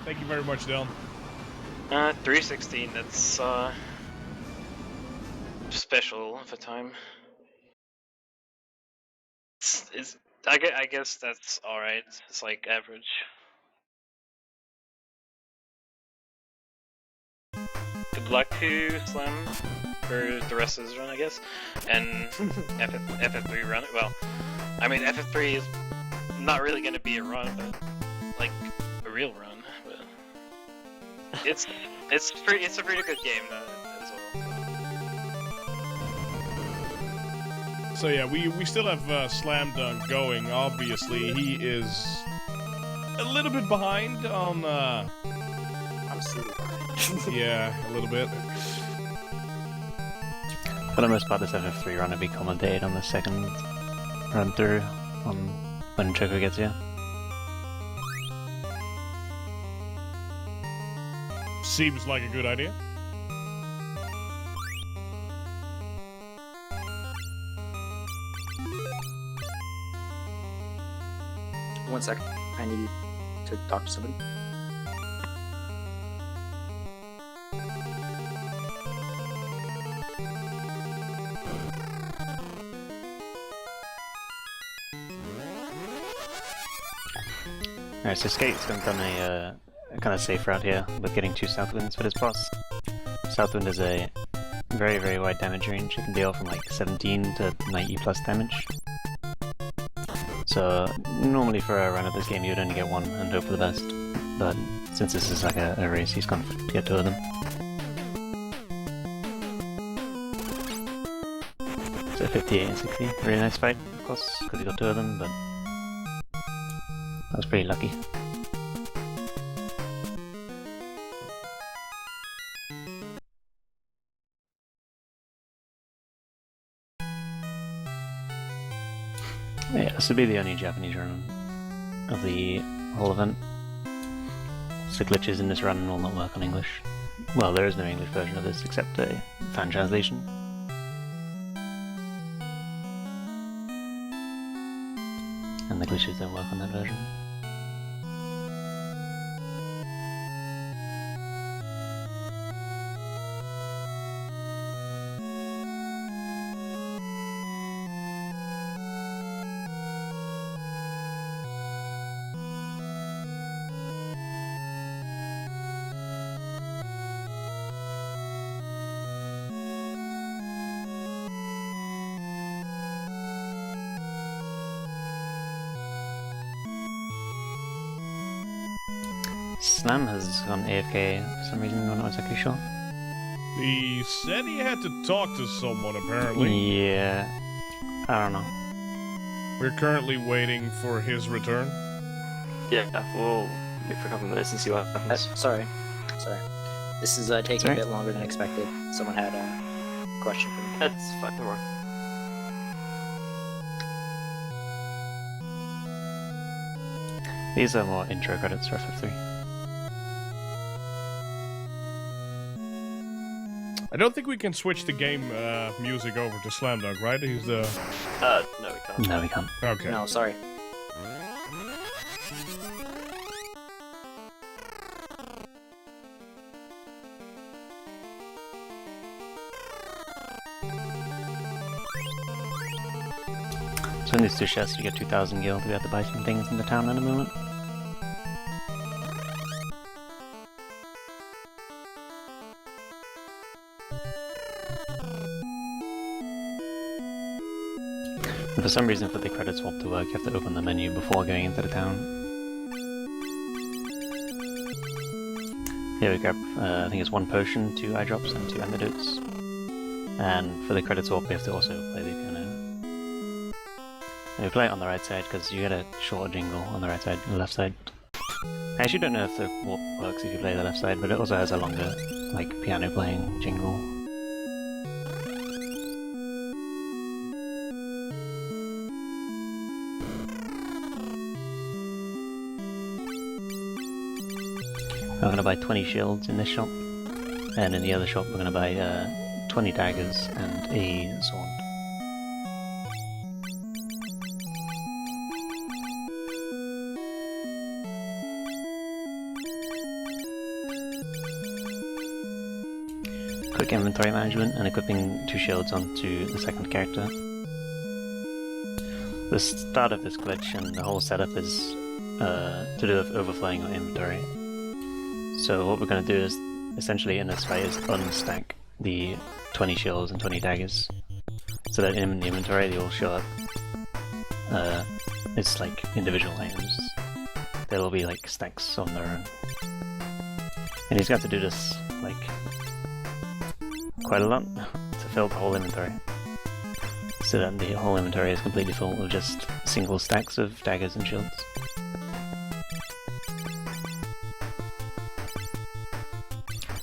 Thank you very much, Dylan. 316. That's special for time. I guess that's all right. It's like average. Good luck to Slim for the rest of his run, I guess, and FF3 run. Well, I mean FF3 is not really going to be a run, but like a real run. But it's a pretty good game as well. So yeah, we still have Slam Dunk going. Obviously, he is a little bit behind on. I'm super behind. Yeah, a little bit. For the most part, this FF3 run will be commentated on the second run through on when Choco gets here. Seems like a good idea. One sec. I need to talk to somebody. Alright, so Skate's done a kind of safe route here with getting 2 Southwinds for this boss. Southwind is a very, very wide damage range. It can deal from like 17 to 90 plus damage. So normally for a run of this game you would only get 1 and hope for the best. But since this is like a race, he's gone to get 2 of them. So 58 and 60. Really nice fight, of course, because he got 2 of them, but that was pretty lucky. Yeah, this would be the only Japanese run of the whole event. So glitches in this run will not work on English. Well, there is no English version of this except a fan translation. And the glitches don't work on that version. Slam has gone AFK for some reason, I'm not exactly sure. He said he had to talk to someone, apparently. Yeah, I don't know. We're currently waiting for his return. Yeah, we'll wait for a couple minutes and see what happens. Sorry. This is taking Sorry? a bit longer than expected. Someone had a question for me. That's fine, don't worry. These are more intro credits for FF3. I don't think we can switch the game music over to Slam Dunk, right? He's the... No, we can't. No, we can't. Okay. No, sorry. So in these 2 chests you get 2,000 gil to be able to buy some things in the town in a moment. And for some reason for the credit swap to work you have to open the menu before going into the town. Here we grab, I think it's 1 potion, 2 eye drops and 2 antidotes. And for the credit swap we have to also play the piano. And we play it on the right side because you get a shorter jingle on the right side and the left side. I actually don't know if the warp works if you play the left side, but it also has a longer, like, piano playing jingle. I'm gonna buy 20 shields in this shop, and in the other shop we're gonna buy 20 daggers and a sword. quick inventory management and equipping 2 shields onto the second character. The start of this glitch and the whole setup is to do with overflowing your inventory. So what we're going to do is, essentially in this fight, is unstack the 20 shields and 20 daggers, so that in the inventory they all show up. It's like individual items. They'll be like stacks on their own. And he's got to do this like quite a lot to fill the whole inventory. So that the whole inventory is completely full of just single stacks of daggers and shields.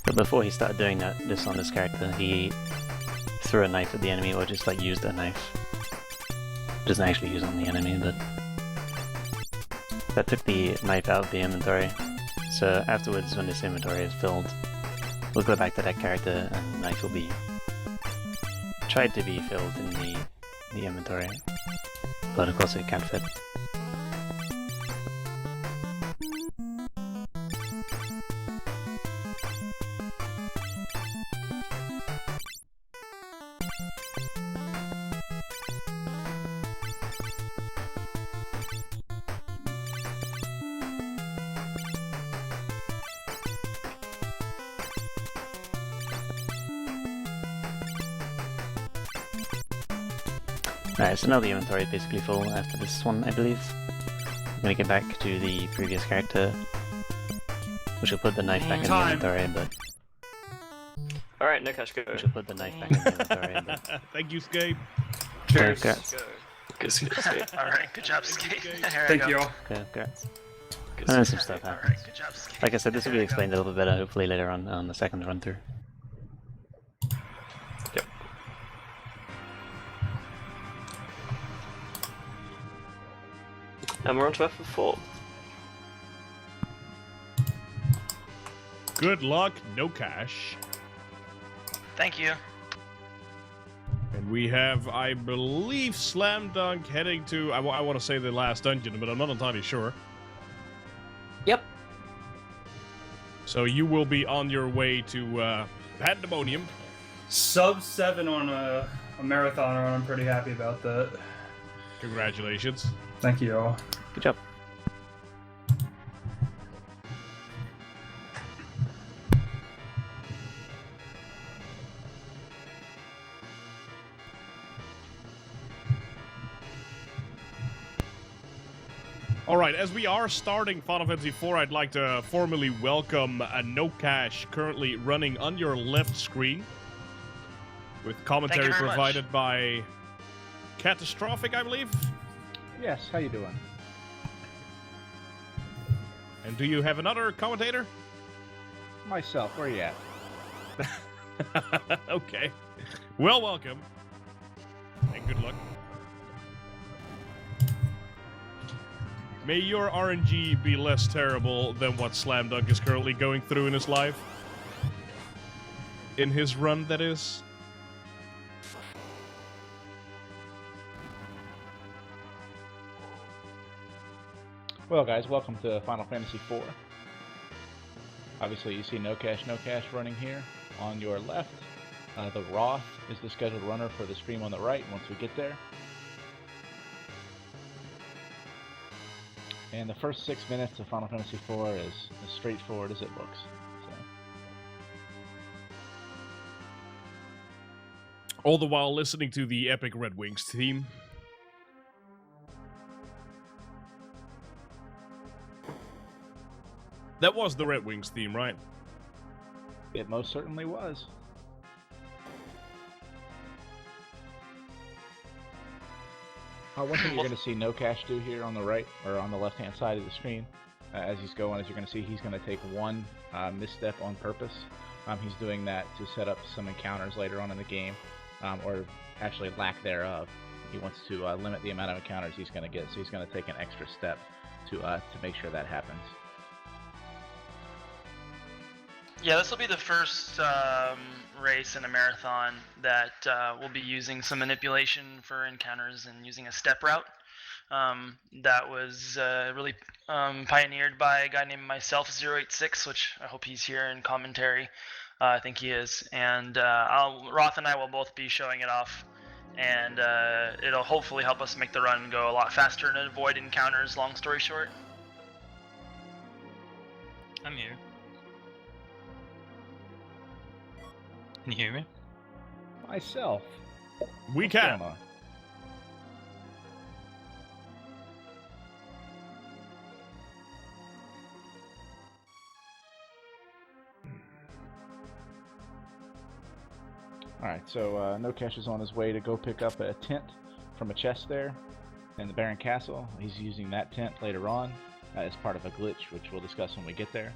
But before he started doing this on this character, he threw a knife at the enemy, or just like used a knife. Doesn't actually use it on the enemy, but that took the knife out of the inventory. So afterwards, when this inventory is filled, we'll go back to that character and the knife will be tried to be filled in the inventory, but of course it can't fit. Alright, so now the inventory is basically full after this one, I believe. I'm gonna get back to the previous character, which will put the knife back in the inventory, but... Alright, no cash, go. Which will put the knife back in the inventory, but... Thank you, Scape. Cheers. Congrats. Good skate. Alright, good job, Skate. Thank you all. Okay, congrats. Good And then skate. some stuff happens. Alright, good job, Skate. Like I said, this will be explained a little bit better, hopefully later on the second run through. Yep. And we're on to FF4. Good luck, no cash. Thank you. And we have, I believe, Slam Dunk heading to, I want to say the last dungeon, but I'm not entirely sure. Yep. So you will be on your way to Pandemonium. Sub 7 on a marathon run. I'm pretty happy about that. Congratulations. Thank you all. Good job. Alright, as we are starting Final Fantasy IV, I'd like to formally welcome No Cash, currently running on your left screen, with commentary very much. provided by Catastrophic, I believe. Yes, how you doing? And do you have another commentator? Myself, where you at? Okay. Well, welcome. And good luck. May your RNG be less terrible than what Slam Dunk is currently going through in his life. In his run, that is. Well, guys, welcome to Final Fantasy IV. Obviously, you see No Cash running here. On your left, the Roth is the scheduled runner for the stream on the right once we get there. And the first 6 minutes of Final Fantasy IV is as straightforward as it looks. So. All the while listening to the epic Red Wings theme. That was the Red Wings theme, right? It most certainly was. One thing you're going to see No Cash do here on the right, or on the left-hand side of the screen, as he's going, as you're going to see, he's going to take one misstep on purpose. He's doing that to set up some encounters later on in the game, or actually lack thereof. He wants to limit the amount of encounters he's going to get, so he's going to take an extra step to make sure that happens. Yeah, this will be the first race in a marathon that will be using some manipulation for encounters and using a step route. That was really pioneered by a guy named myself, 086, which I hope he's here in commentary. I think he is, and Roth and I will both be showing it off, and it'll hopefully help us make the run go a lot faster and avoid encounters. Long story short. I'm here. Can you hear me? Myself. We What's can. going on? Alright, so No Cash is on his way to go pick up a tent from a chest there in the Baron Castle. He's using that tent later on as part of a glitch, which we'll discuss when we get there.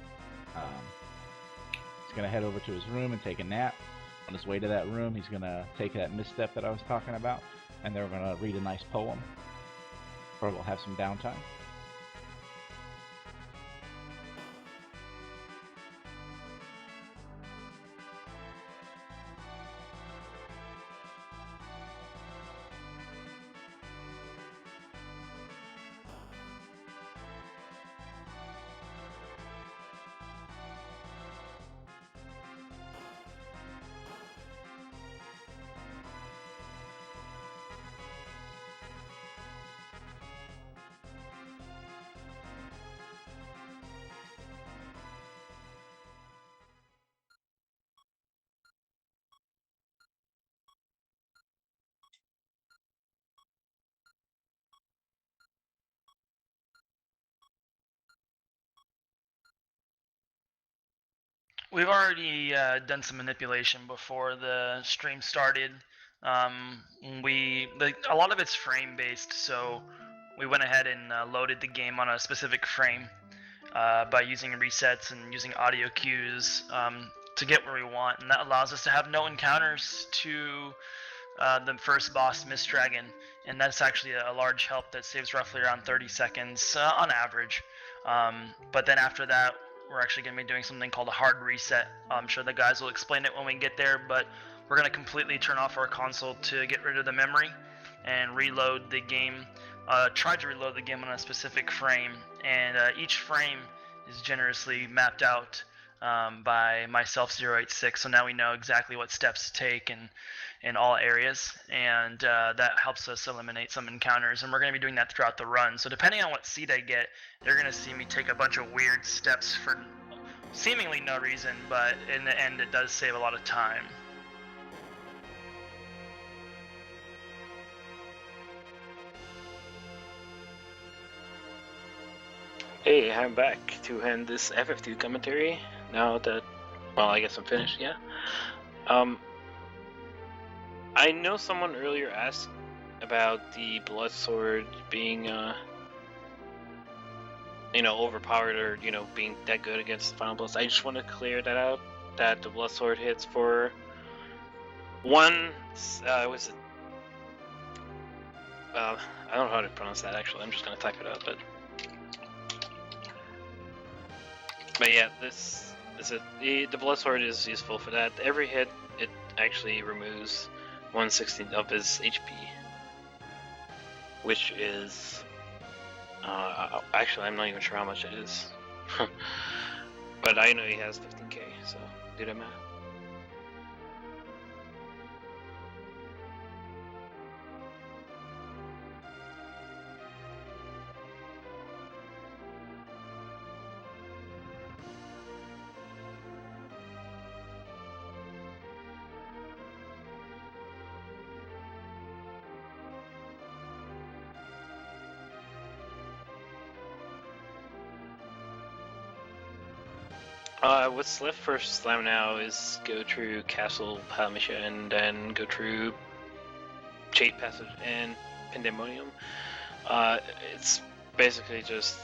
He's going to head over to his room and take a nap. On his way to that room, he's going to take that misstep that I was talking about, and they're going to read a nice poem, or we'll have some downtime. We've already done some manipulation before the stream started. A lot of it's frame based, so we went ahead and loaded the game on a specific frame by using resets and using audio cues to get where we want, and that allows us to have no encounters to the first boss, Mist Dragon, and that's actually a large help that saves roughly around 30 seconds on average. But then after that, we're actually going to be doing something called a hard reset. I'm sure the guys will explain it when we get there, but we're going to completely turn off our console to get rid of the memory and reload the game. Try to reload the game on a specific frame, and each frame is generously mapped out by myself 086, so now we know exactly what steps to take in all areas, and that helps us eliminate some encounters, and we're going to be doing that throughout the run. So depending on what seed I get, they're going to see me take a bunch of weird steps for seemingly no reason, but in the end it does save a lot of time. Hey, I'm back to end this FF2 commentary. Now that, well, I guess I'm finished, yeah. I know someone earlier asked about the Blood Sword being, overpowered or, being that good against the Final Boss. I just want to clear that out, that the Blood Sword hits for one, I don't know how to pronounce that actually, I'm just going to type it out, but yeah, this is it. The Blood Sword is useful for that. Every hit, it actually removes 1/16 of his HP, which is actually I'm not even sure how much it is, but I know he has 15k, so do the math. What's left for Slam now is go through Castle Palmisha and then go through Jade Passage and Pandemonium. It's basically just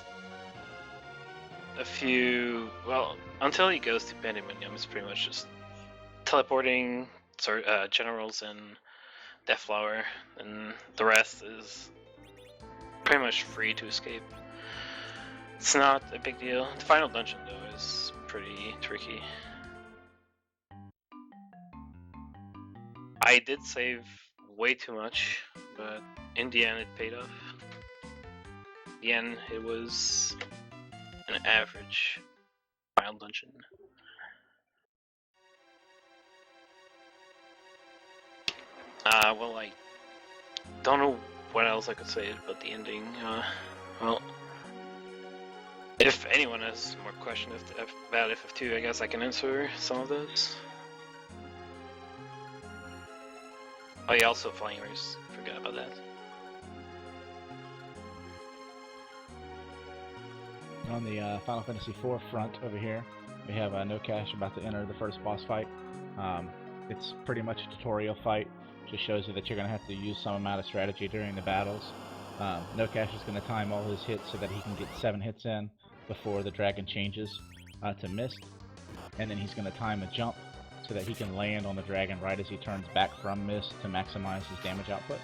a few, well, until he goes to Pandemonium, it's pretty much just teleporting generals and Deathflower, and the rest is pretty much free to escape. It's not a big deal. The final dungeon, though, is pretty tricky. I did save way too much, but in the end it paid off. In the end, it was an average final dungeon. Well, I don't know what else I could say about the ending. Well, if anyone has more questions about FF2, I guess I can answer some of those. Oh yeah, also Flying Race. Forgot about that. On the Final Fantasy IV front over here, we have No Cash about to enter the first boss fight. It's pretty much a tutorial fight. Just shows you that you're going to have to use some amount of strategy during the battles. No Cash is going to time all his hits so that he can get 7 hits in before the dragon changes to Mist. And then he's going to time a jump so that he can land on the dragon right as he turns back from Mist to maximize his damage output.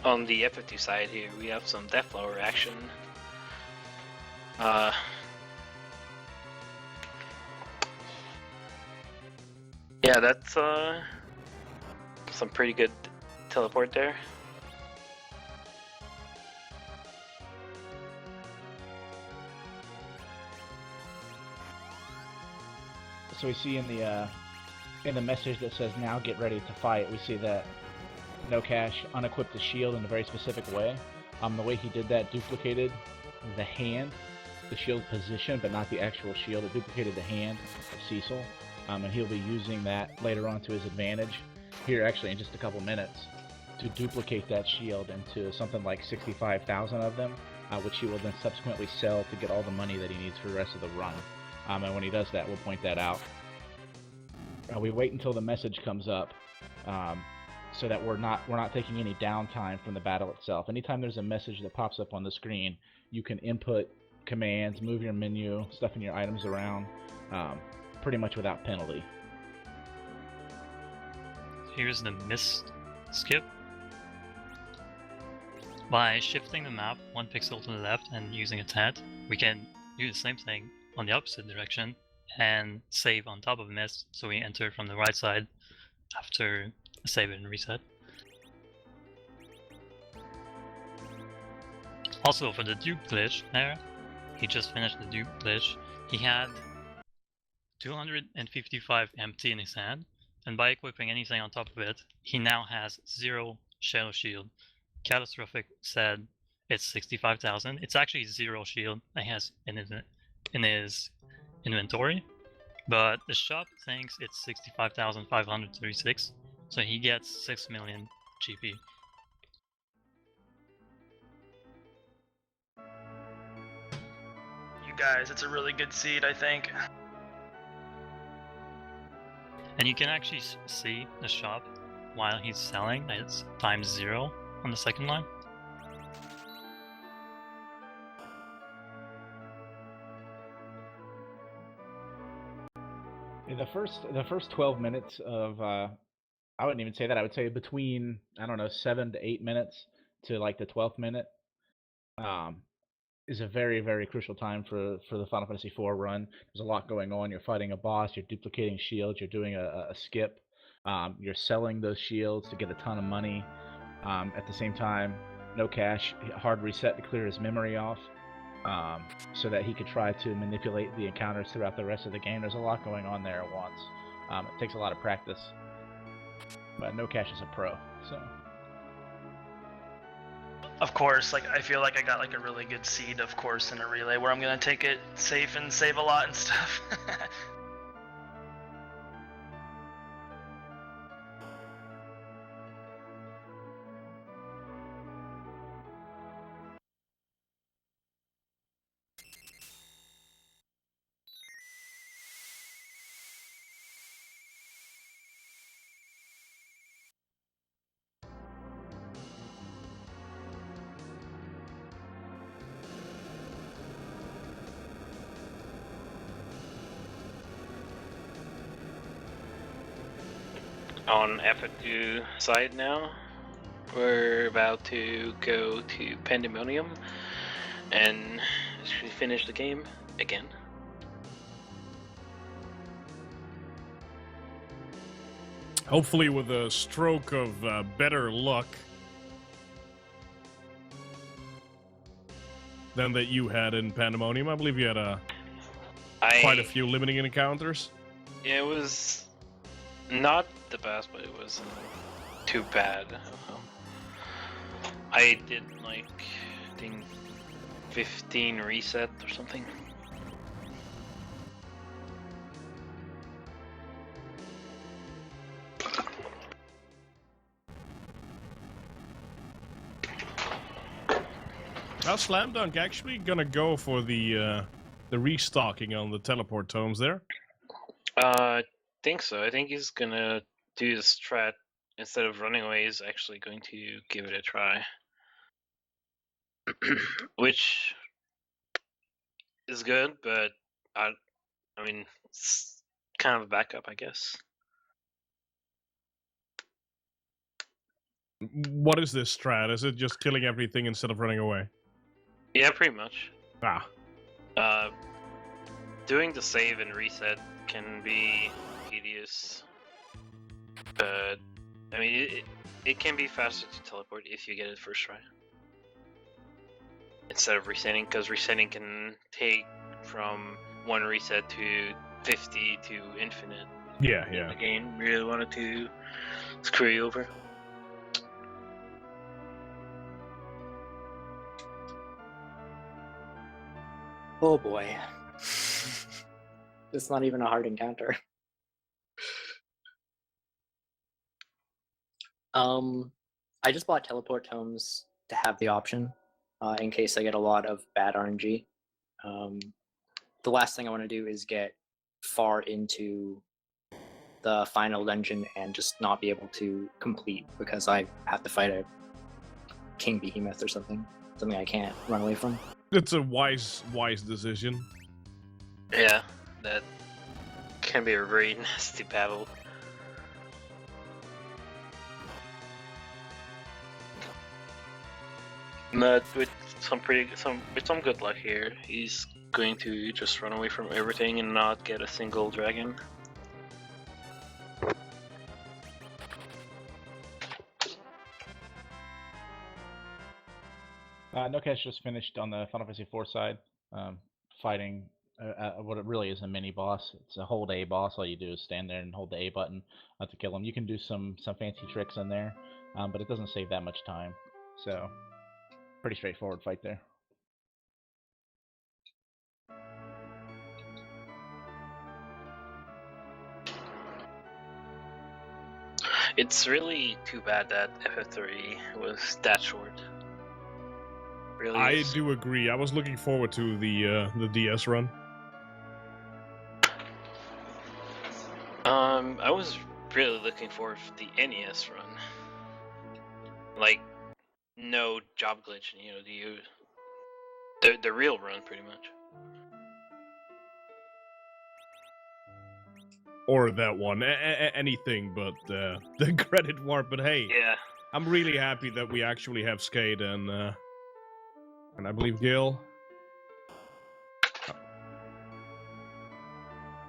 On the FF2 side here, we have some Deathflower action. Yeah, that's some pretty good teleport there. So we see in the message that says "Now get ready to fight," we see that No Cash unequipped the shield in a very specific way. The way he did that duplicated the hand, the shield position, but not the actual shield. It duplicated the hand of Cecil, and he'll be using that later on to his advantage here, actually, in just a couple minutes, to duplicate that shield into something like 65,000 of them, which he will then subsequently sell to get all the money that he needs for the rest of the run. And when he does that, we'll point that out. We wait until the message comes up, so that we're not taking any downtime from the battle itself. Anytime there's a message that pops up on the screen, you can input commands, move your menu, stuffing your items around, pretty much without penalty. Here's the Mist skip. By shifting the map 1 pixel to the left and using a tab, we can do the same thing on the opposite direction and save on top of Mist, so we enter from the right side after save it and reset. Also, for the dupe glitch there, he just finished the dupe glitch. He had 255 empty in his hand, and by equipping anything on top of it, he now has 0 Shadow Shield. Catastrophic said it's 65,000. It's actually 0 shield that he has in his inventory, but the shop thinks it's 65,536. So he gets 6 million GP. You guys, it's a really good seed, I think. And you can actually see the shop while he's selling. It's ×0 on the second line. In the first 12 minutes of I wouldn't even say that. I would say between, I don't know, 7 to 8 minutes to like the 12th minute is a very, very crucial time for the Final Fantasy IV run. There's a lot going on. You're fighting a boss, you're duplicating shields, you're doing a skip, you're selling those shields to get a ton of money. At the same time, No Cash, hard reset to clear his memory off, so that he could try to manipulate the encounters throughout the rest of the game. There's a lot going on there at once. It takes a lot of practice. But No Cash is a pro, so. Of course, like I feel like I got like a really good seed, of course, in a relay where I'm gonna take it safe and save a lot and stuff. On FF2 side now, we're about to go to Pandemonium and actually finish the game again. Hopefully with a stroke of better luck. than that you had in Pandemonium. I believe you had quite a few limiting encounters. Yeah, it was not the best, but it wasn't too bad. I did like, I think 15 reset or something. Now Slam Dunk actually gonna go for the restocking on the teleport tomes there. I think so. I think he's gonna do the strat instead of running away. He's actually going to give it a try, which is good, but I mean, it's kind of a backup, I guess. What is this strat? Is it just killing everything instead of running away? Yeah, pretty much. Ah. Doing the save and reset can be tedious, but I mean, it can be faster to teleport if you get it first try instead of resetting, because resetting can take from 1 reset to 50 to infinite. Yeah, yeah. The game really wanted to screw you over. Oh boy. It's not even a hard encounter. I just bought teleport tomes to have the option, in case I get a lot of bad RNG. The last thing I want to do is get far into the final dungeon and just not be able to complete because I have to fight a king behemoth or something I can't run away from. It's a wise decision. Yeah, that can be a very nasty battle. But with some good luck here, he's going to just run away from everything and not get a single dragon. Nokesh just finished on the Final Fantasy IV side, fighting what it really is a mini boss. It's a hold A boss. All you do is stand there and hold the A button to kill him. You can do some fancy tricks in there, but it doesn't save that much time. So, pretty straightforward fight there. It's really too bad that FF3 was that short. Really I is. do agree. I was looking forward to the DS run. I was really looking forward to the NES run. Like, no job glitch, you know, the real run, pretty much. Or that one. Anything but the credit warp. But hey, Yeah. I'm really happy that we actually have Skate and I believe Gil.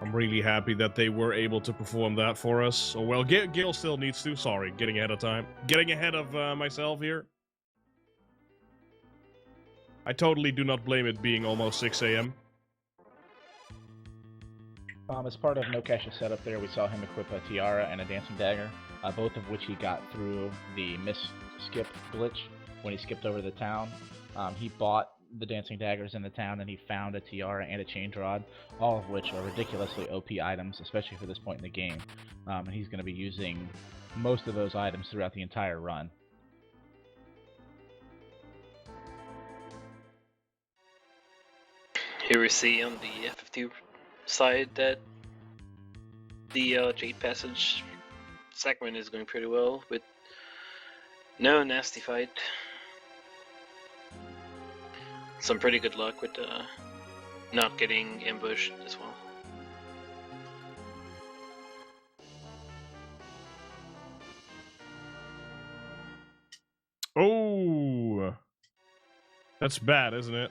I'm really happy that they were able to perform that for us. Oh well, Gil still needs to. Sorry, getting ahead of time. Getting ahead of myself here. I totally do not blame it being almost 6 a.m. As part of Nokesh's setup there, we saw him equip a tiara and a dancing dagger, both of which he got through the skip glitch when he skipped over the town. He bought the dancing daggers in the town, and he found a tiara and a change rod, all of which are ridiculously OP items, especially for this point in the game. And he's going to be using most of those items throughout the entire run. Here we see on the FF2 side that the Jade Passage segment is going pretty well, with no nasty fight. Some pretty good luck with not getting ambushed as well. Oh, that's bad, isn't it?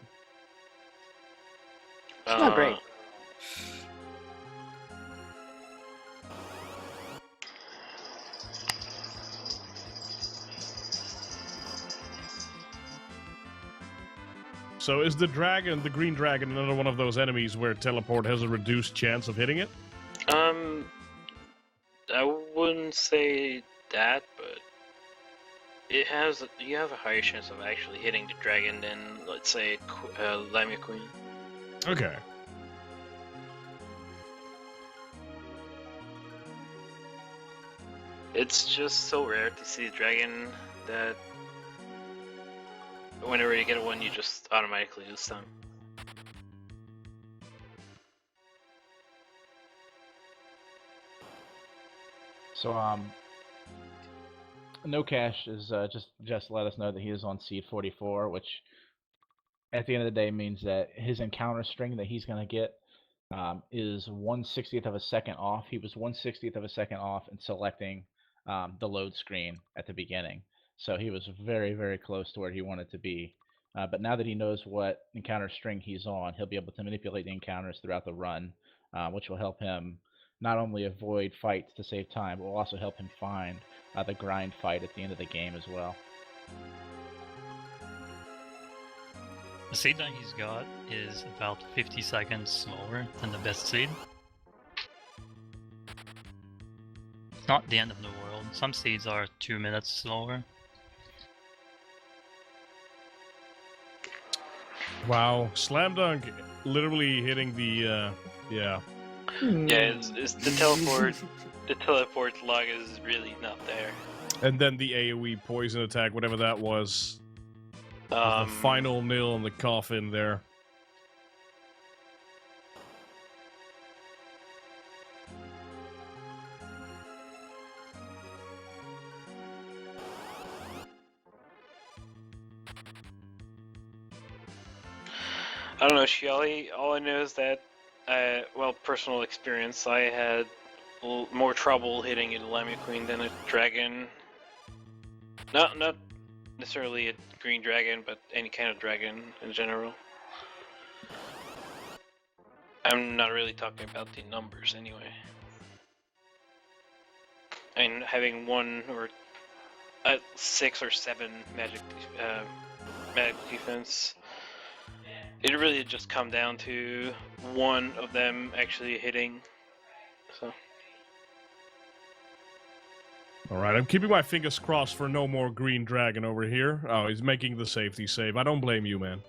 It's not great. So is the dragon, the green dragon, another one of those enemies where teleport has a reduced chance of hitting it? I wouldn't say that, but you have a higher chance of actually hitting the dragon than, let's say, Lamia Queen. Okay. It's just so rare to see a dragon that whenever you get one, you just automatically lose time. So, No Cash is just let us know that he is on seed 44, which at the end of the day means that his encounter string that he's going to get is 1/60th of a second off. He was 1/60th of a second off in selecting the load screen at the beginning. So he was very, very close to where he wanted to be. But now that he knows what encounter string he's on, he'll be able to manipulate the encounters throughout the run, which will help him not only avoid fights to save time, but will also help him find the grind fight at the end of the game as well. The seed that he's got is about 50 seconds slower than the best seed. It's not the end of the world. Some seeds are 2 minutes slower. Wow, Slam Dunk literally hitting the, yeah. Yeah, it's the teleport. The teleport log is really not there. And then the AoE poison attack, whatever that was. The final nail in the coffin there. I don't know, Shelly. All I know is that, well, personal experience, I had more trouble hitting a Lamia Queen than a dragon. Not necessarily a green dragon, but any kind of dragon in general. I'm not really talking about the numbers anyway. And having 1 or 6 or 7 magic defense, it really just come down to one of them actually hitting. So. Alright, I'm keeping my fingers crossed for no more green dragon over here. Oh, he's making the safety save. I don't blame you, man.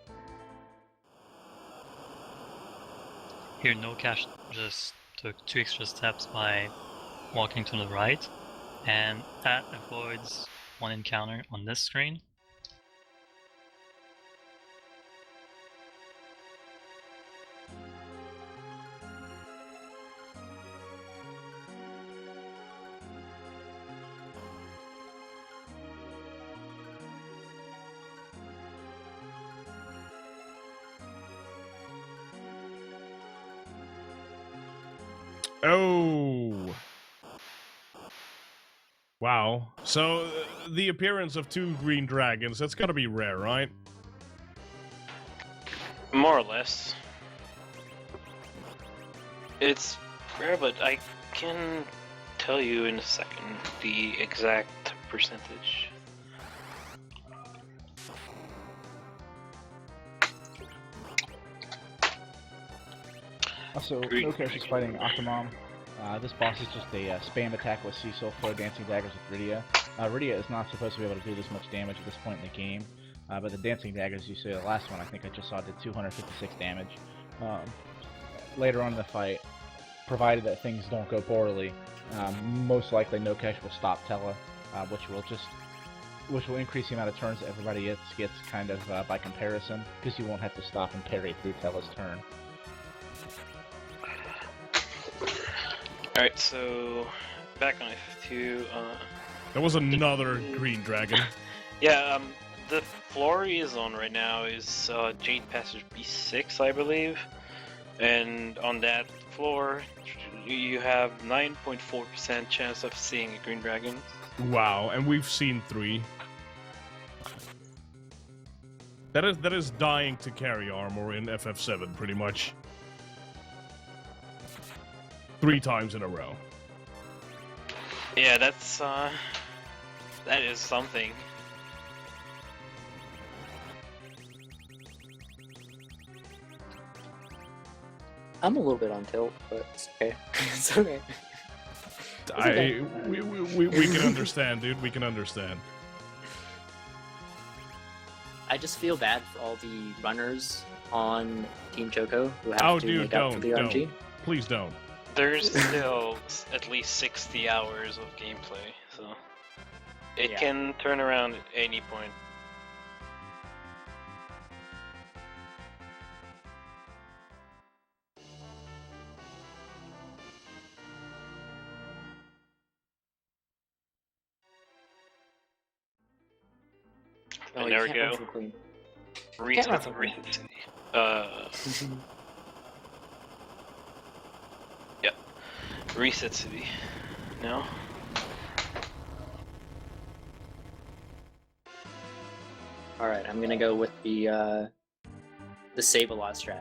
Here, No Cash just took 2 extra steps by walking to the right, and that avoids 1 encounter on this screen. Oh! Wow. So, the appearance of 2 green dragons, that's gotta be rare, right? More or less. It's rare, but I can tell you in a second the exact percentage. Also, No Cash is fighting Akamam. This boss is just a spam attack with Cecil, throw dancing daggers with Rydia. Rydia is not supposed to be able to do this much damage at this point in the game, but the dancing daggers, you see the last one, I think I just saw, did 256 damage. Later on in the fight, provided that things don't go poorly, most likely No Cash will stop Tella, which will increase the amount of turns that everybody gets kind of by comparison, because you won't have to stop and parry through Tella's turn. Alright, so back on F2. That was another green dragon. Yeah, the floor he is on right now is Jade Passage B6, I believe. And on that floor, you have 9.4% chance of seeing a green dragon. Wow, and we've seen 3. That is dying to carry armor in FF7, pretty much. 3 times in a row. Yeah, that is something. I'm a little bit on tilt, but it's okay. It's okay. okay. We can understand, dude. We can understand. I just feel bad for all the runners on Team Choco who have Oh, to dude, make up for the RNG. don't. Please don't. There's still at least 60 hours of gameplay, so it Yeah. can turn around at any point. Oh, And you there we can't run go. for Queen. Reset, run for reset city. Yep. Reset city. No. All right, I'm gonna go with the Save-A-Lot strat.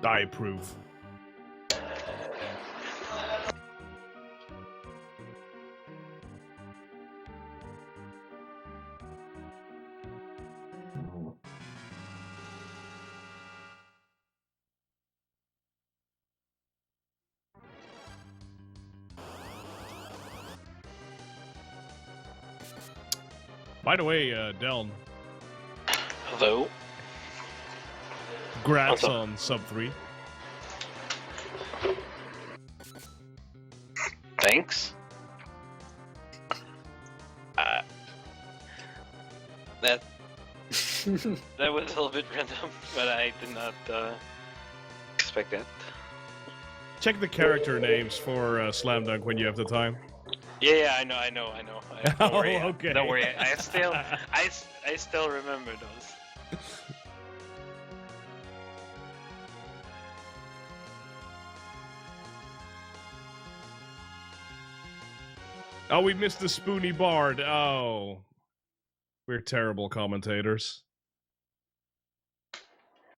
I approve. By the way, Deln, Hello. congrats What's up? on sub 3. Thanks. That was a little bit random, but I did not expect that. Check the character names for Slam Dunk when you have the time. Yeah, I know. Don't worry. Oh, okay. Don't worry. I still remember those. Oh, we missed the Spoony Bard. Oh. We're terrible commentators.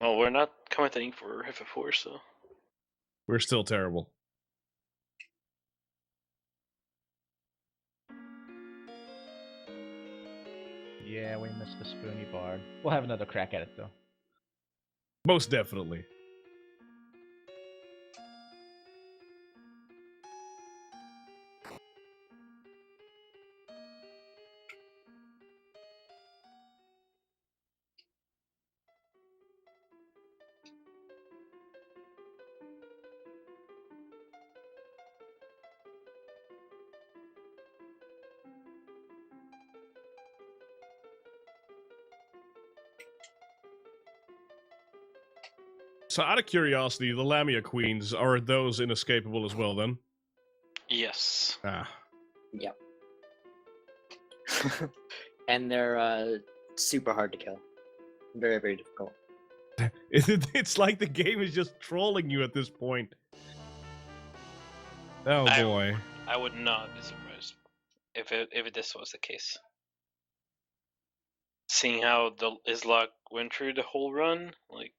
Well, we're not commentating for FF4, so. We're still terrible. Yeah, we missed the Spoony Bard. We'll have another crack at it, though. Most definitely. So, out of curiosity, the Lamia Queens, are those inescapable as well, then? Yes. Ah. Yep. And they're super hard to kill. Very, very difficult. It's like the game is just trolling you at this point. Oh, boy. I would not be surprised if this was the case. Seeing how the Islok went through the whole run, like,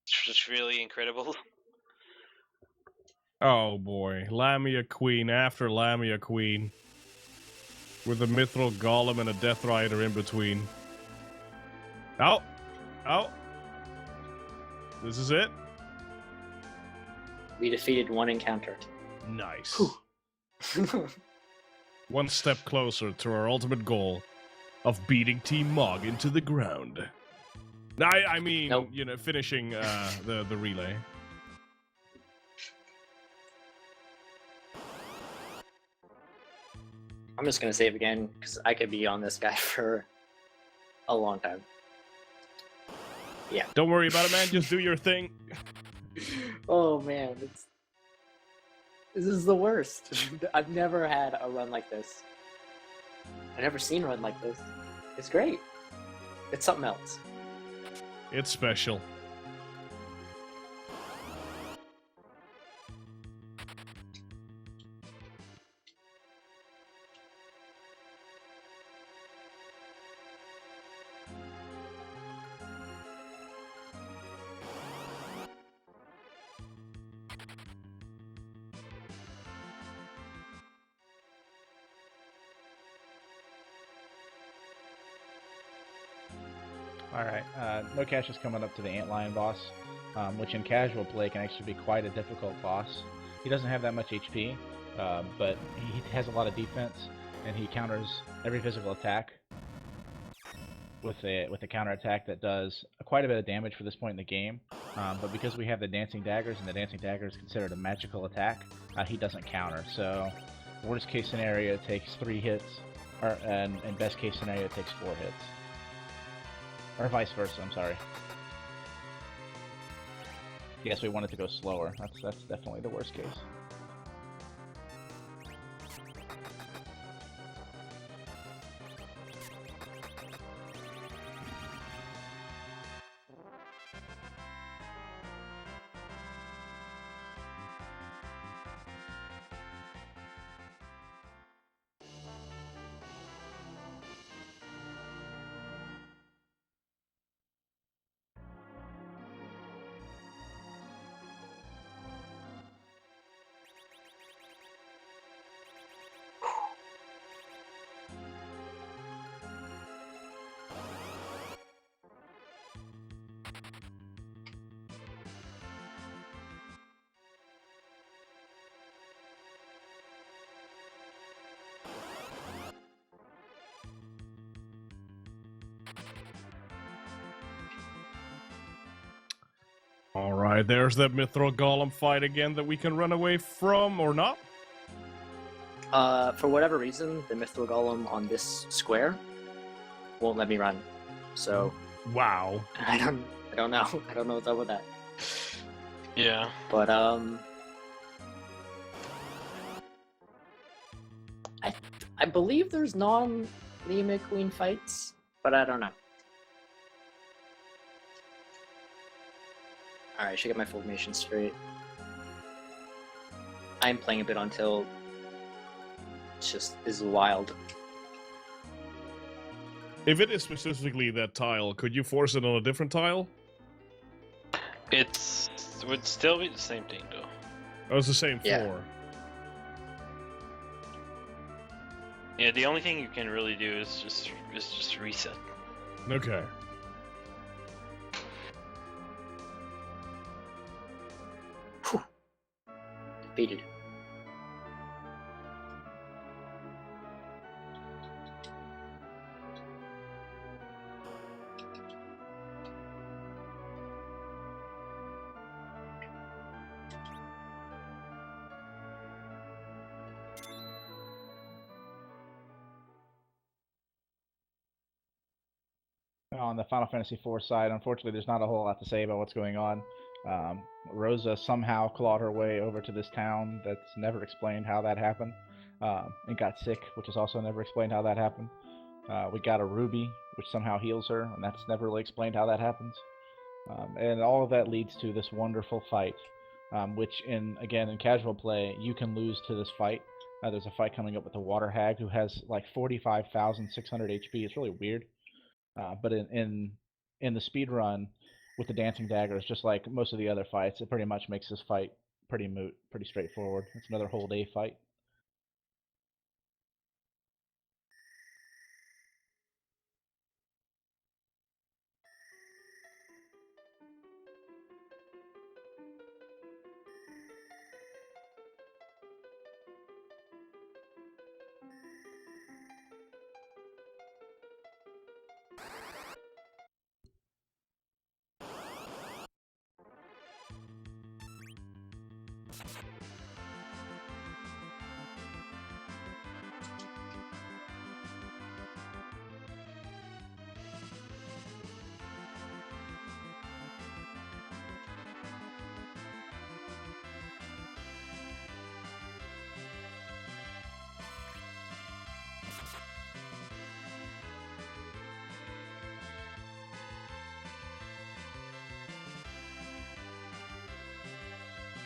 it's just really incredible. Oh, boy. Lamia Queen after Lamia Queen. With a Mithril Golem and a Death Rider in between. Oh! Oh! This is it? We defeated one encounter. Nice. One step closer to our ultimate goal of beating Team Mog into the ground. I mean, Nope. you know, finishing the relay. I'm just gonna save again because I could be on this guy for a long time. Yeah. Don't worry about it, man. Just do your thing. Oh man, this is the worst. I've never had a run like this. I've never seen a run like this. It's great. It's something else. It's special. Alright, No Cash is coming up to the Antlion boss, which in casual play can actually be quite a difficult boss. He doesn't have that much HP, but he has a lot of defense, and he counters every physical attack with a counter attack that does quite a bit of damage for this point in the game. But because we have the Dancing Daggers, and the Dancing Dagger is considered a magical attack, he doesn't counter. So, worst case scenario, it takes 3 hits, and best case scenario, it takes 4 hits. Or vice versa, I'm sorry. Yes, we want it to go slower. That's definitely the worst case. Alright, there's that Mithril Golem fight again that we can run away from, or not? For whatever reason, the Mithril Golem on this square won't let me run. So Wow. I don't know. I don't know what's up with that. Yeah. But I believe there's non-Lima Queen fights, but I don't know. Alright, I should get my formation straight. I'm playing a bit on tilt. It's just is wild. If it is specifically that tile, could you force it on a different tile? It would still be the same thing though. Oh, it's the same Yeah. floor. Yeah, the only thing you can really do is just reset. Okay. Defeated. On the Final Fantasy IV side, unfortunately, there's not a whole lot to say about what's going on. Rosa somehow clawed her way over to this town. That's never explained how that happened. And got sick, which is also never explained how that happened. We got a ruby, which somehow heals her, and that's never really explained how that happens. And all of that leads to this wonderful fight, which, in casual play, you can lose to this fight. There's a fight coming up with the Water Hag, who has like 45,600 HP. It's really weird. But in the speed run with the Dancing Daggers, just like most of the other fights, it pretty much makes this fight pretty moot, pretty straightforward. It's another whole day fight.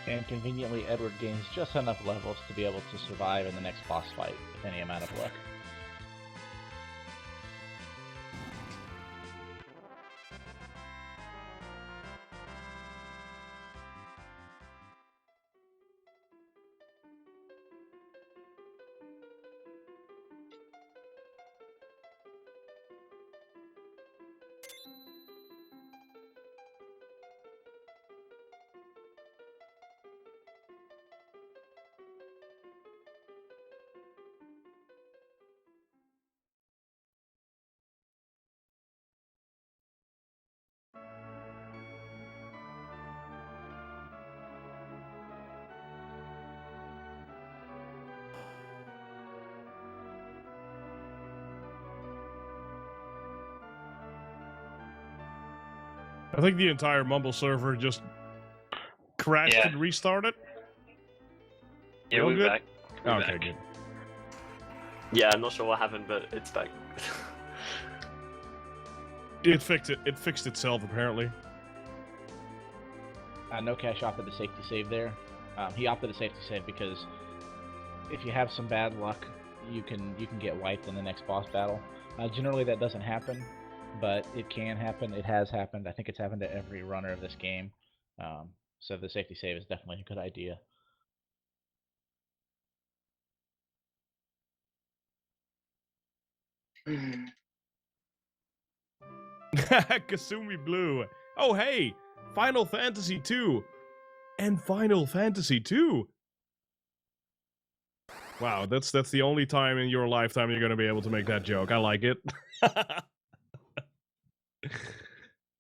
And conveniently, Edward gains just enough levels to be able to survive in the next boss fight with any amount of luck. I think the entire Mumble server just crashed Yeah. and restarted. Yeah, Real we're good? back. We're Okay, back. good. Yeah, I'm not sure what happened, but it's back. It fixed itself apparently. No Cash opted the safety save there. He opted the safety save because if you have some bad luck, you can get wiped in the next boss battle. Generally, that doesn't happen, but it can happen. It has happened. I think it's happened to every runner of this game. So the safety save is definitely a good idea. Kasumi Blue. Oh hey, Final Fantasy 2 and Final Fantasy 2. Wow, that's the only time in your lifetime you're gonna be able to make that joke. I like it.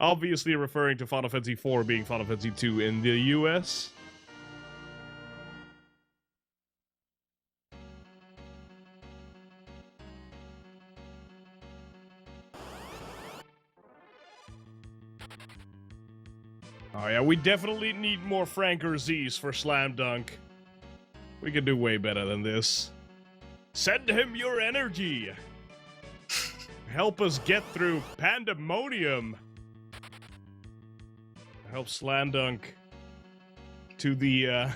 Obviously referring to Final Fantasy 4 being Final Fantasy 2 in the US. Oh yeah, we definitely need more Franker Z's for Slam Dunk. We can do way better than this. Send him your energy! Help us get through Pandemonium! Help Slam Dunk to the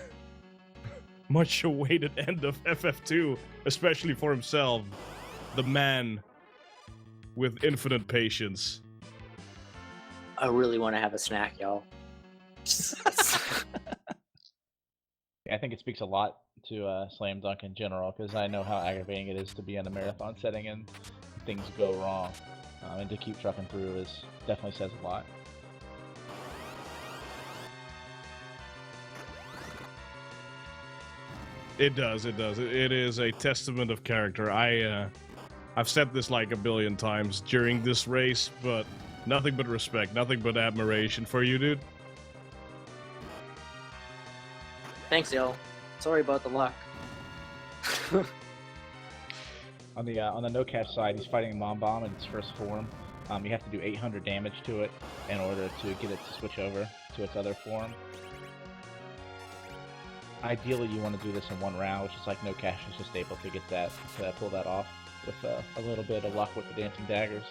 much awaited end of FF2, especially for himself, the man with infinite patience. I really want to have a snack, y'all. I think it speaks a lot to Slam Dunk in general, because I know how aggravating it is to be in a marathon setting and things go wrong. And to keep trucking through definitely says a lot. It does, it does. It is a testament of character. I've said this like a billion times during this race, but nothing but respect, nothing but admiration for you, dude. Thanks, y'all. Sorry about the luck. On the no catch side, he's fighting Mom Bomb in its first form. You have to do 800 damage to it in order to get it to switch over to its other form. Ideally, you want to do this in one round, which is like no cash is just able to get that to pull that off with a little bit of luck with the dancing daggers.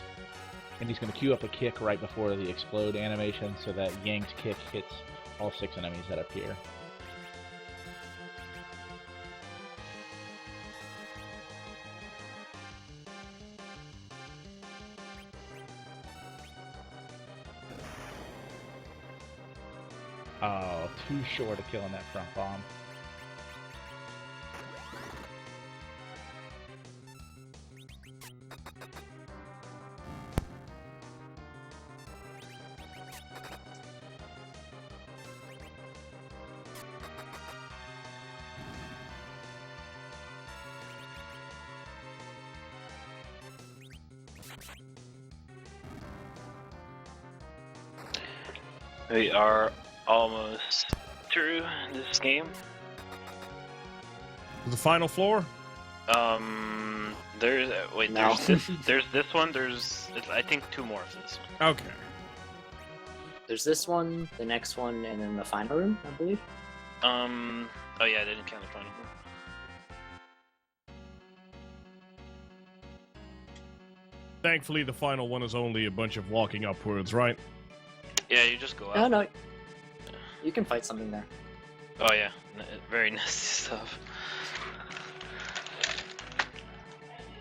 And he's going to queue up a kick right before the explode animation, so that Yang's kick hits all 6 enemies that appear. Oh, too short of killing that front bomb. We are almost through this game. The final floor? There's wait, No. there's this one. There's I think 2 more for this one. Okay. There's this one, the next one, and then the final room, I believe. Oh yeah, I didn't count the final one. Thankfully, the final one is only a bunch of walking upwards, right? Yeah, you just go out. No, no. You can fight something there. Oh yeah, very nasty stuff.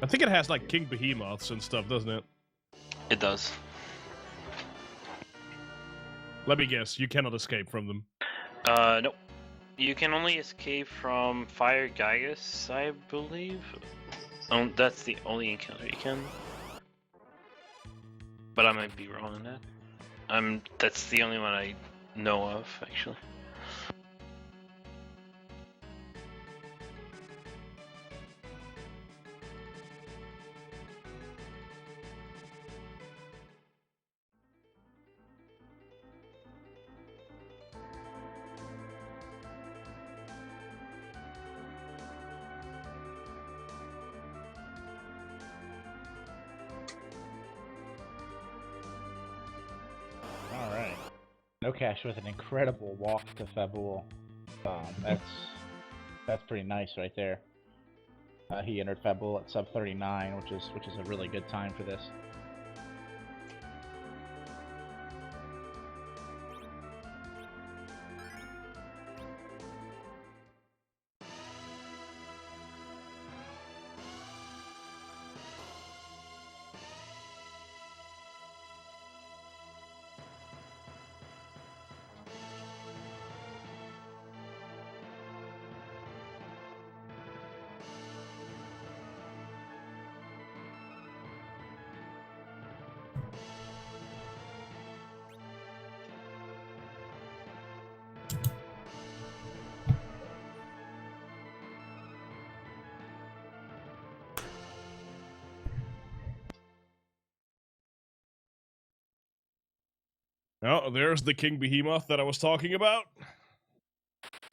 I think it has like King Behemoths and stuff, doesn't it? It does. Let me guess, you cannot escape from them. Nope. You can only escape from Fire Gygus, I believe. That's the only encounter you can. But I might be wrong on that. That's the only one I know of, actually. Alright. No Cash with an incredible walk to Fabul. That's pretty nice right there. He entered Fabul at sub 39, which is a really good time for this. Oh, there's the King Behemoth that I was talking about.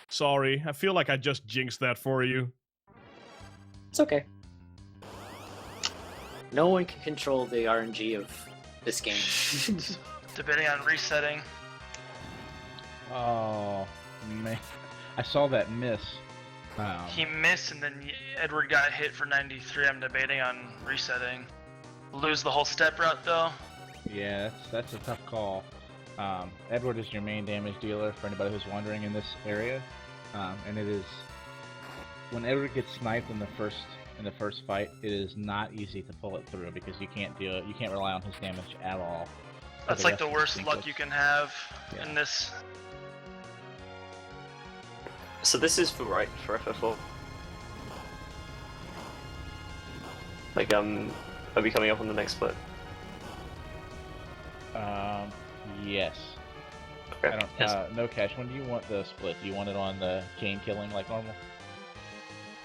Sorry, I feel like I just jinxed that for you. It's okay. No one can control the RNG of this game. Debating on resetting. Oh man, I saw that miss. He missed, and then Edward got hit for 93. I'm debating on resetting. Lose the whole step route, though. Yeah, that's a tough call. Edward is your main damage dealer for anybody who's wondering in this area, and it is when Edward gets sniped in the first fight, it is not easy to pull it through because you can't rely on his damage at all. That's like the worst luck you can have in this. So this is for FF4. Like are we coming up on the next split? Yes. Okay. I don't, no Cash. When do you want the split? Do you want it on the Kane killing like normal?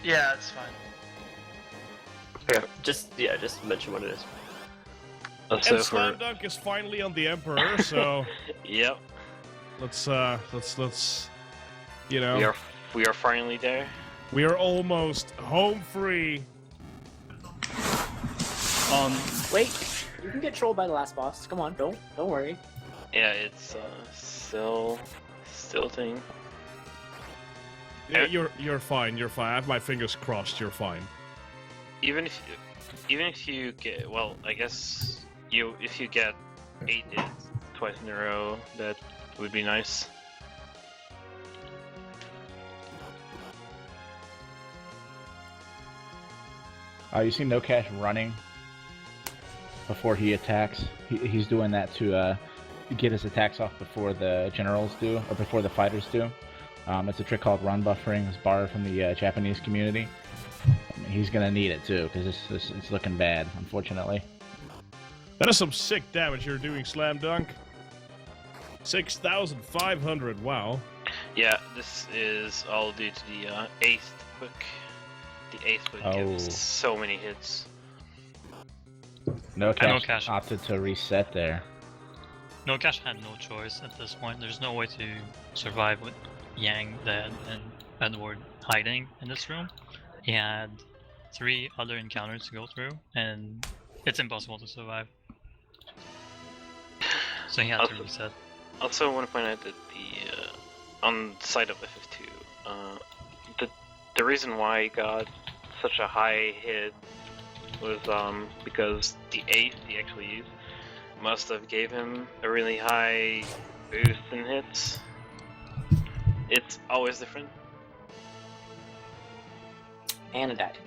Yeah, it's fine. Okay. Just mention what it is. And Slam Dunk is finally on the Emperor, so Yep. let's you know, We are finally there. we are almost home free. Wait, you can get trolled by the last boss. Come on, don't worry. Yeah, it's still a thing. Yeah, you're fine. You're fine. I have my fingers crossed. You're fine. Even if you get, well, I guess if you get 8 hits twice in a row, that would be nice. You see No Cash running before he attacks. He's doing that to get his attacks off before the generals do, or before the fighters do. It's a trick called run buffering. It's borrowed from the Japanese community. I mean, he's gonna need it too, because it's looking bad, unfortunately. That is some sick damage you're doing, Slam Dunk. 6,500. Wow. Yeah, this is all due to the eighth hook. The eighth hook gives so many hits. No Cash Cash opted to reset there. No Cash had no choice at this point. There's no way to survive with Yang dead and Edward hiding in this room. He had 3 other encounters to go through, and it's impossible to survive. So he had to reset. Also, I want to point out that the on the side of FF2, the reason why he got such a high hit was because the 8th he actually used must have gave him a really high boost in hits. It's always different. And it died.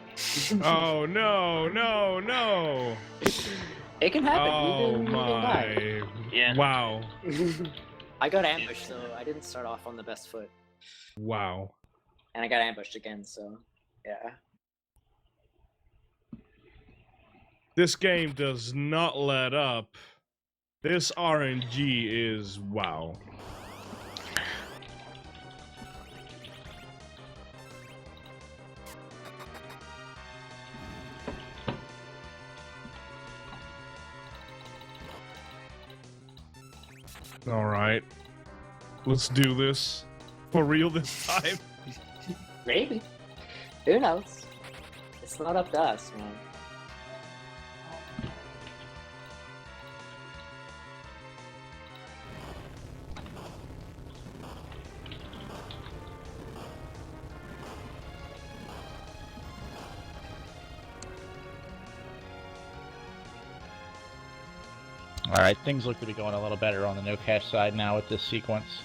Oh no! It can happen. Oh you can die. my! Yeah. Wow! I got ambushed, so I didn't start off on the best foot. Wow! And I got ambushed again, so yeah. This game does not let up. This RNG is wow. All right, let's do this for real this time. Maybe. Who knows? It's not up to us, man. Alright, things look to be going a little better on the no cash side now with this sequence.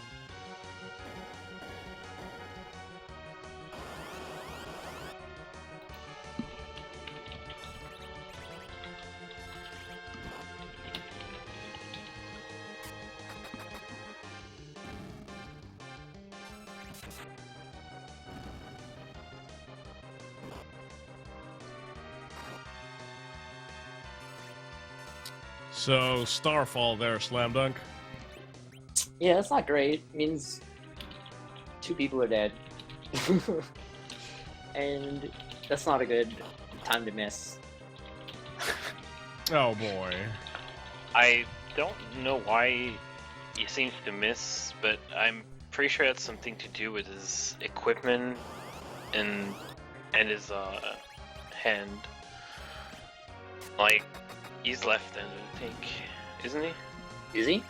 So, Starfall there, Slam Dunk. Yeah, that's not great. It means 2 people are dead. And that's not a good time to miss. Oh boy. I don't know why he seems to miss, but I'm pretty sure that's something to do with his equipment and his hand. Like, he's left-handed, I think, isn't he? Is he?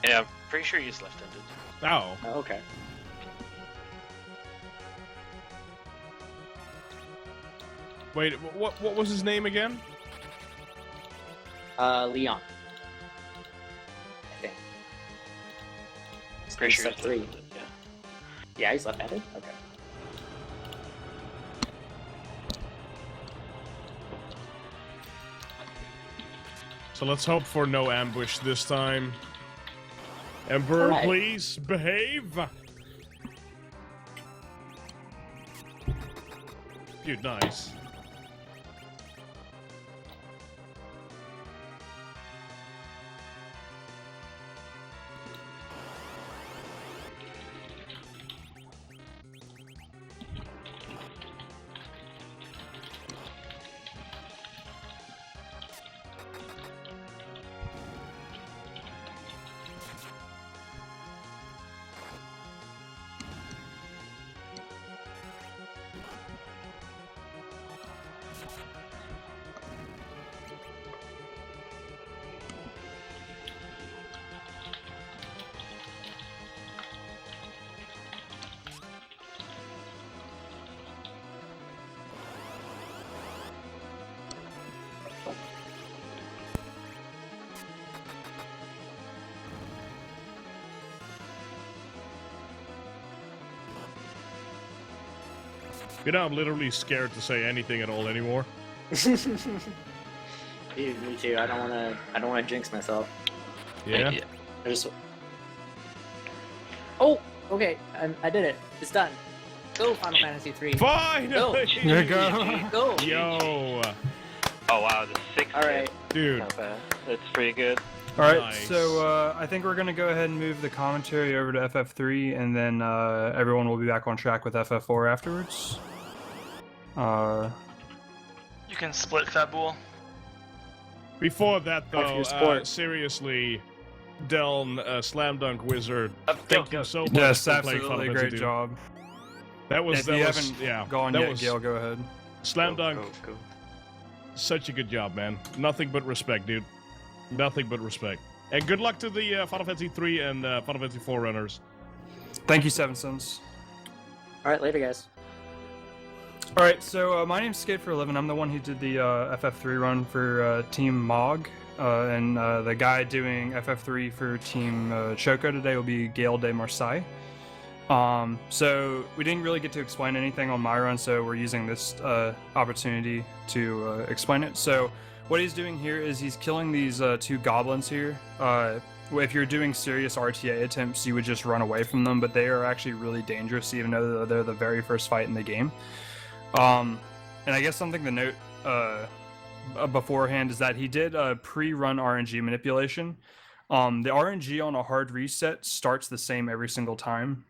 Yeah, I'm pretty sure he's left-handed. Oh. Oh, okay. Wait, what was his name again? Leon. I think. Pretty sure Step he's 3. left-handed, yeah. Yeah, he's left-handed? Okay. So let's hope for no ambush this time. Emperor, Alright. please behave. Dude, nice. You know, I'm literally scared to say anything at all anymore. Dude, me too. I don't wanna jinx myself. Yeah? I just. Oh, okay. I did it. It's done. Go, Final Fantasy 3. Finally! There you go. Go. Yo! Oh wow, the 6th All right. Dude. Not bad. That's pretty good. All right, Nice. so I think we're gonna go ahead and move the commentary over to FF3, and then everyone will be back on track with FF4 afterwards. You can split Fabul. Before that, Off though, your sport. seriously, Deln, Slam Dunk Wizard, thank you so much Yes, for playing Final absolutely, Fantasy great 2. job. That was, If that you was, haven't yeah, gone that yet, was Gale, go ahead. Slam Dunk. Go. Such a good job, man. Nothing but respect, dude. Nothing but respect. And good luck to the Final Fantasy 3 and Final Fantasy 4 runners. Thank you, Seven Sons. All right, later, guys. All right, so my name's Skate for 11. I'm the one who did the FF3 run for Team Mog, and the guy doing FF3 for Team Choco today will be Gale de Marseille. So we didn't really get to explain anything on my run, so we're using this opportunity to explain it. So what he's doing here is he's killing these 2 goblins here. If you're doing serious RTA attempts, you would just run away from them, but they are actually really dangerous, even though they're the very first fight in the game. And I guess something to note beforehand is that he did pre-run RNG manipulation. The RNG on a hard reset starts the same every single time.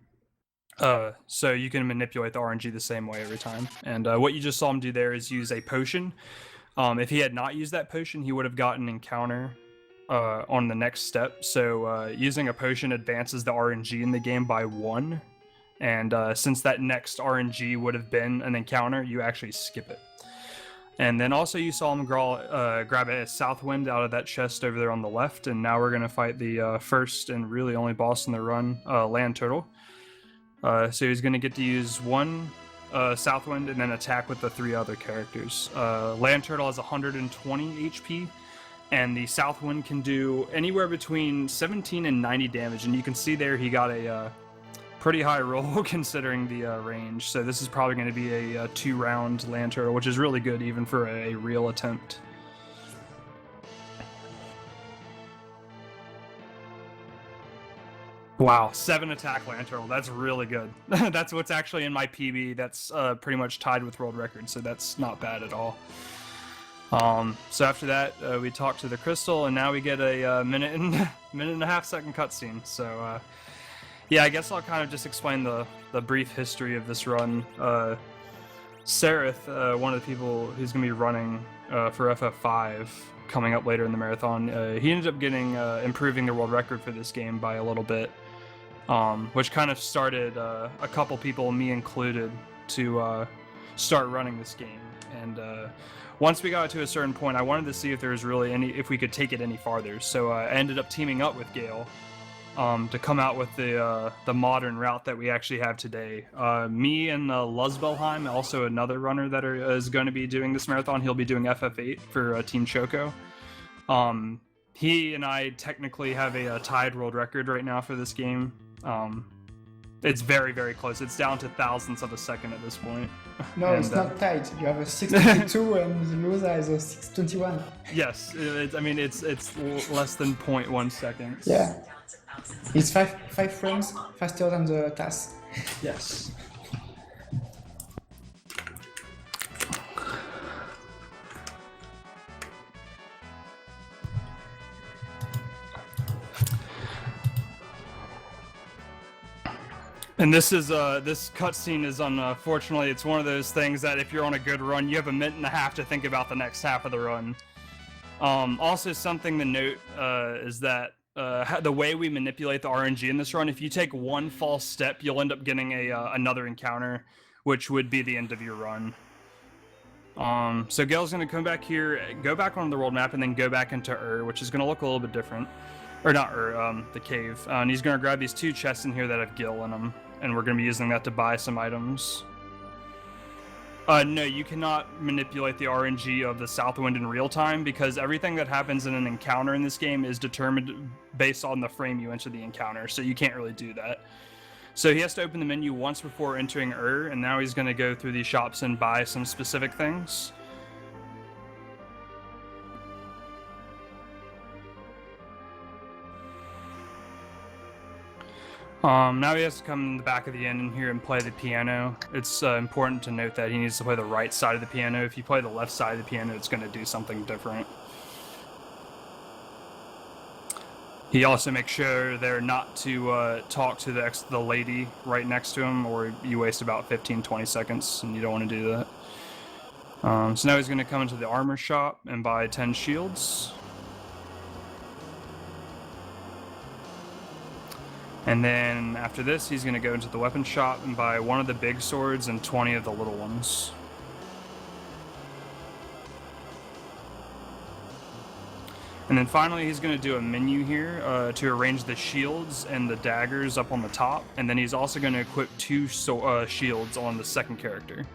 So you can manipulate the RNG the same way every time. And what you just saw him do there is use a potion. If he had not used that potion, he would have gotten encounter on the next step. So using a potion advances the RNG in the game by 1. And since that next RNG would have been an encounter, you actually skip it. And then also you saw him grab a Southwind out of that chest over there on the left. And now we're going to fight the first and really only boss in the run, Land Turtle. So he's going to get to use 1 Southwind and then attack with the 3 other characters. Land Turtle has 120 HP, and the Southwind can do anywhere between 17 and 90 damage. And you can see there he got a pretty high roll considering the range. So this is probably going to be a 2-round land turtle, which is really good even for a real attempt. Wow, 7 attack land turtle. That's really good. That's what's actually in my PB. That's pretty much tied with world record, so that's not bad at all. So after that, we talk to the crystal, and now we get a minute and a half second cutscene. So yeah, I guess I'll kind of just explain the brief history of this run. Sereth, one of the people who's going to be running for FF5 coming up later in the marathon, he ended up getting improving the world record for this game by a little bit. Which kind of started a couple people, me included, to start running this game. And once we got to a certain point, I wanted to see if there was really if we could take it any farther. So I ended up teaming up with Gale to come out with the modern route that we actually have today. Me and Luzbelheim, also another runner that is going to be doing this marathon. He'll be doing FF8 for Team Choco. He and I technically have a tied world record right now for this game. It's very, very close. It's down to thousandths of a second at this point. No, it's not tight. You have a 622 and Loza has a 621. Yes, I mean it's less than 0.1 seconds. Yeah, it's five frames faster than the TAS. Yes. And this cutscene is unfortunately, it's one of those things that if you're on a good run, you have a minute and a half to think about the next half of the run. Also, something to note is that the way we manipulate the RNG in this run, if you take one false step, you'll end up getting another encounter, which would be the end of your run. So Gale's going to come back here, go back on the world map, and then go back into which is going to look a little bit different. Or not the cave. And he's going to grab these 2 chests in here that have Gil in them. And we're going to be using that to buy some items. No, you cannot manipulate the RNG of the Southwind in real time because everything that happens in an encounter in this game is determined based on the frame you enter the encounter. So you can't really do that. So he has to open the menu once before entering and now he's going to go through these shops and buy some specific things. Now he has to come in the back of the inn in here and play the piano. It's important to note that he needs to play the right side of the piano. If you play the left side of the piano, it's going to do something different. He also makes sure they're not to talk to the lady right next to him, or you waste about 15-20 seconds, and you don't want to do that. So now he's going to come into the armor shop and buy 10 shields. And then after this, he's going to go into the weapon shop and buy one of the big swords and 20 of the little ones. And then finally, he's going to do a menu here to arrange the shields and the daggers up on the top. And then he's also going to equip 2 shields on the second character.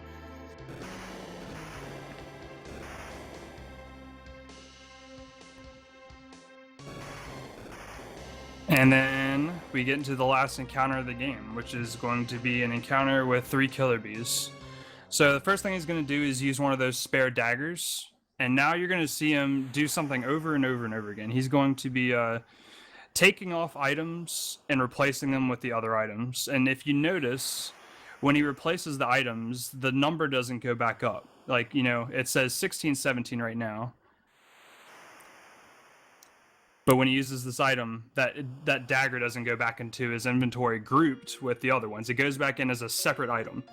And then we get into the last encounter of the game, which is going to be an encounter with 3 killer bees. So the first thing he's going to do is use one of those spare daggers. And now you're going to see him do something over and over and over again. He's going to be taking off items and replacing them with the other items. And if you notice, when he replaces the items, the number doesn't go back up. Like, you know, it says 1617 right now. But when he uses this item, that dagger doesn't go back into his inventory grouped with the other ones. It goes back in as a separate item.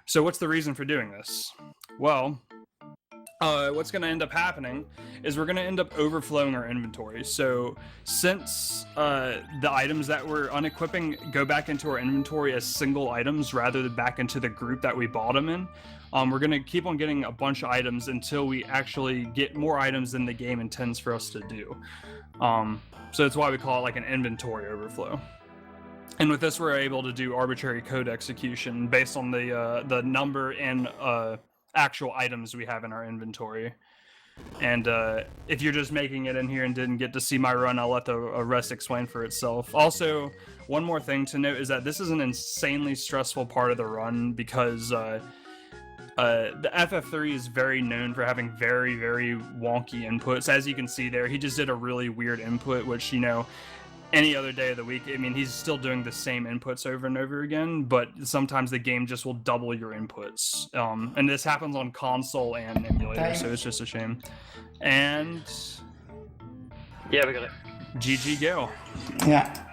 So what's the reason for doing this? Well, what's going to end up happening is we're going to end up overflowing our inventory. So since the items that we're unequipping go back into our inventory as single items rather than back into the group that we bought them in, we're going to keep on getting a bunch of items until we actually get more items than the game intends for us to do. So that's why we call it like an inventory overflow. And with this, we're able to do arbitrary code execution based on the number and actual items we have in our inventory. And if you're just making it in here and didn't get to see my run, I'll let the rest explain for itself. Also, one more thing to note is that this is an insanely stressful part of the run because the FF3 is very known for having very, very wonky inputs. As you can see there, he just did a really weird input, which, you know, any other day of the week, I mean, he's still doing the same inputs over and over again, but sometimes the game just will double your inputs. And this happens on console and emulator, so it's just a shame. And Yeah, we got it. GG Gale. Yeah.